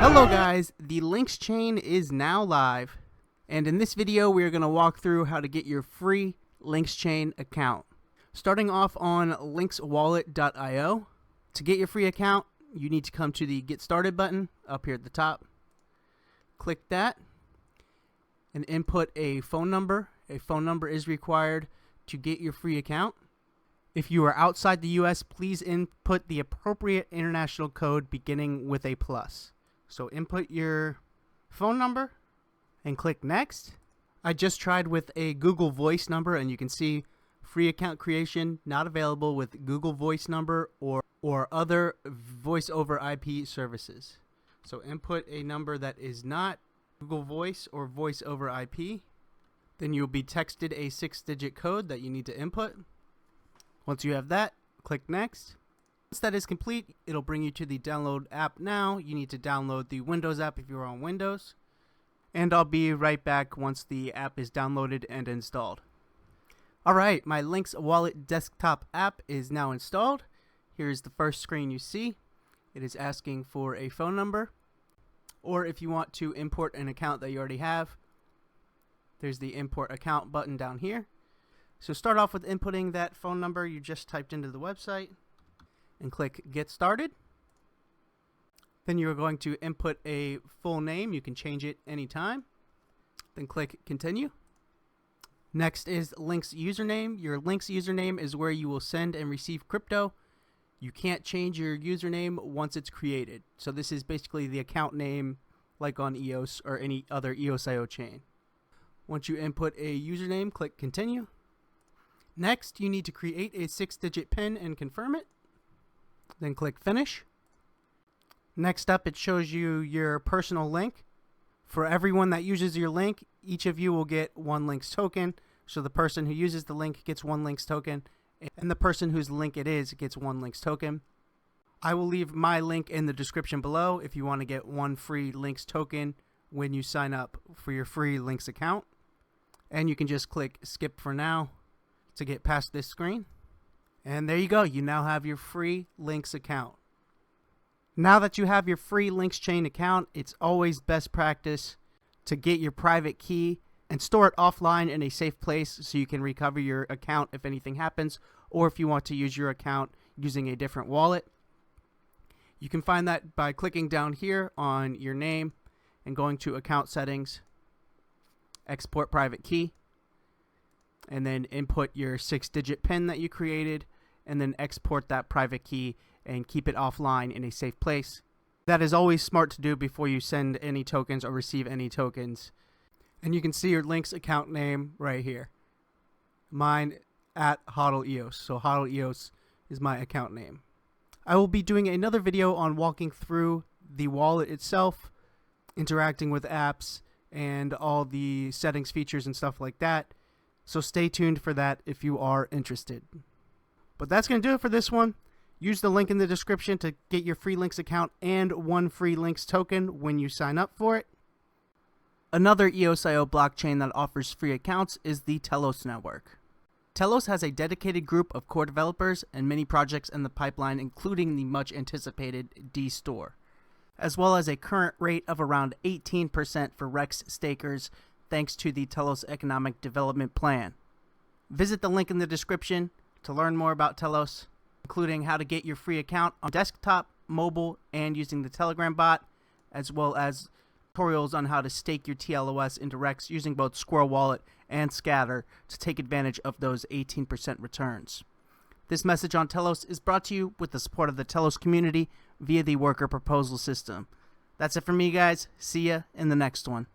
Hello guys, the Lynxchain is now live, and in this video we are going to walk through how to get your free Lynxchain account. Starting off on lynxwallet.io. To get your free account, you need to come to the Get Started button up here at the top. Click that and input a phone number. A phone number is required to get your free account. If you are outside the US, please input the appropriate international code beginning with a plus. So input your phone number and click next. I just tried with a Google Voice number, and you can see free account creation not available with Google Voice number or other voice over IP services. So input a number that is not Google Voice or voice over IP. Then you'll be texted a 6-digit code that you need to input. Once you have that, click next. Once that is complete, it'll bring you to the download app now. You need to download the Windows app if you're on Windows. And I'll be right back once the app is downloaded and installed. Alright, my Lynx Wallet desktop app is now installed. Here's the first screen you see. It is asking for a phone number. Or if you want to import an account that you already have, there's the import account button down here. So start off with inputting that phone number you just typed into the website and click Get Started. Then you are going to input a full name. You can change it anytime. Then click Continue. Next is Lynx username. Your Lynx username is where you will send and receive crypto. You can't change your username once it's created. So this is basically the account name like on EOS or any other EOSio chain. Once you input a username, click Continue. Next, you need to create a 6-digit PIN and confirm it. Then click Finish. Next up, it shows you your personal link. For everyone that uses your link, each of you will get 1 Lynx token. So the person who uses the link gets 1 Lynx token, and the person whose link it is gets 1 Lynx token. I will leave my link in the description below if you want to get 1 free Lynx token when you sign up for your free Lynx account. And you can just click Skip for now to get past this screen. And there you go. You now have your free Lynx account. Now that you have your free Lynxchain account, it's always best practice to get your private key and store it offline in a safe place so you can recover your account if anything happens, or if you want to use your account using a different wallet. You can find that by clicking down here on your name and going to Account Settings, Export Private Key, and then input your 6-digit PIN that you created, and then export that private key and keep it offline in a safe place. That is always smart to do before you send any tokens or receive any tokens. And you can see your Lynx account name right here. Mine at hodleos. So hodleos is my account name. I will be doing another video on walking through the wallet itself, interacting with apps, and all the settings, features, and stuff like that. So stay tuned for that if you are interested. But that's going to do it for this one. Use the link in the description to get your free Lynx account and 1 free Lynx token when you sign up for it. Another EOSio blockchain that offers free accounts is the Telos network. Telos has a dedicated group of core developers and many projects in the pipeline, including the much anticipated D-Store, as well as a current rate of around 18% for Rex stakers thanks to the Telos Economic Development Plan. Visit the link in the description to learn more about Telos, including how to get your free account on desktop, mobile, and using the Telegram bot, as well as tutorials on how to stake your TLOS into Rex using both Squirrel Wallet and Scatter to take advantage of those 18% returns. This message on Telos is brought to you with the support of the Telos community via the worker proposal system. That's it for me, guys. See ya in the next one.